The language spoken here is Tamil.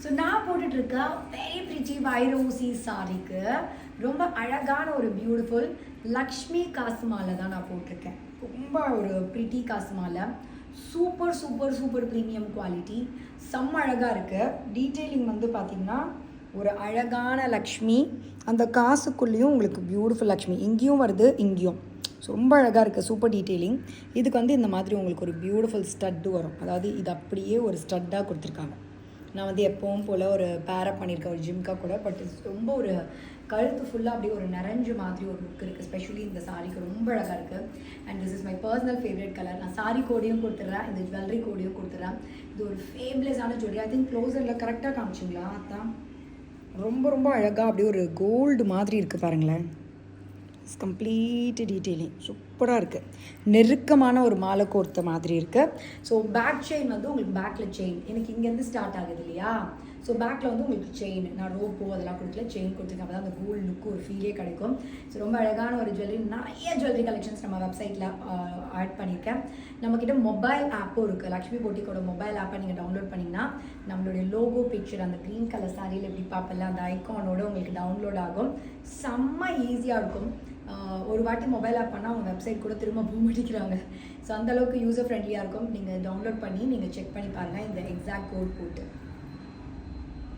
ஸோ நான் போட்டுட்ருக்க வெரி பிரிட்டி வைரோசி சாரிக்கு ரொம்ப அழகான ஒரு பியூட்டிஃபுல் லக்ஷ்மி காசு மாலை தான் நான் போட்டிருக்கேன். ரொம்ப ஒரு பிரிட்டி காசு மாலை, super super super premium quality, செம்ம அழகாக இருக்குது. டீட்டெயிலிங் வந்து பார்த்திங்கன்னா ஒரு அழகான லக்ஷ்மி, அந்த காசுக்குள்ளேயும் உங்களுக்கு பியூட்டிஃபுல் லக்ஷ்மி இங்கேயும் வருது இங்கேயும். ஸோ ரொம்ப அழகாக இருக்குது, சூப்பர் டீட்டெயிலிங். இதுக்கு வந்து இந்த மாதிரி உங்களுக்கு ஒரு பியூட்டிஃபுல் ஸ்டட்டு வரும், அதாவது இது அப்படியே ஒரு ஸ்டட்டாக கொடுத்துருக்காங்க. நான் வந்து எப்பவும் போல் ஒரு பேரப் பண்ணியிருக்கேன் ஒரு ஜிம்கா கூட, பட் ரொம்ப ஒரு கழுத்து ஃபுல்லாக அப்படியே ஒரு நிறைஞ்ச மாதிரி ஒரு லுக் இருக்குது. ஸ்பெஷலி இந்த சாரிக்கு ரொம்ப அழகாக இருக்குது. And this is my personal favourite colour. நான் சாரி கோடையும் கொடுத்துட்றேன், இந்த ஜுவல்லரி கோடையும் கொடுத்துட்றேன். இது ஒரு ஃபேப்லெஸ்ஸான ஜுவல்லரி. ஐ திங்க் க்ளோசரில் கரெக்டாக காமிச்சிங்களா? அதான் ரொம்ப ரொம்ப அழகாக அப்படியே ஒரு கோல்டு மாதிரி இருக்குது பாருங்களேன். இட்ஸ் கம்ப்ளீட் டீட்டெயிலிங் சூப்பராக இருக்குது. நெருக்கமான ஒரு மாலை கோர்த்த மாதிரி இருக்குது. ஸோ பேக் செயின் வந்து உங்களுக்கு பேக்கில் செயின் எனக்கு இங்கேருந்து ஸ்டார்ட் ஆகுது இல்லையா? ஸோ பேக்கில் வந்து உங்களுக்கு செயின், நான் ரோப்போ அதெல்லாம் கொடுக்கல, செயின் கொடுத்துருக்கேன். அப்போ தான் அந்த கோல்டு லுக்கு ஒரு ஃபீலே கிடைக்கும். ஸோ ரொம்ப அழகான ஒரு ஜுவல்லரி. நிறைய ஜுவல்லரி கலெக்ஷன்ஸ் நம்ம வெப்சைட்டில் ஆட் பண்ணியிருக்கேன். நம்மக்கிட்ட மொபைல் ஆப்பும் இருக்குது. லக்ஷ்மி போட்டிக்கோட மொபைல் ஆப்பை நீங்கள் டவுன்லோட் பண்ணிங்கன்னா நம்மளுடைய லோகோ பிக்சர் அந்த க்ரீன் கலர் சாரியில் எப்படி பார்ப்பல அந்த ஐக்கானோட உங்களுக்கு டவுன்லோட் ஆகும். செம்ம ஈஸியாக இருக்கும். ஒரு வாட்டி மொபைல் ஆப் பண்ணால் அவங்க வெப்சைட் கூட திரும்ப போக மாட்டேங்கிறாங்க. ஸோ அந்தளவுக்கு யூசர் ஃப்ரெண்ட்லியாக இருக்கும். நீங்கள் டவுன்லோட் பண்ணி நீங்கள் செக் பண்ணி பாருங்கள் இந்த எக்ஸாக்ட் கோட் போட்டு.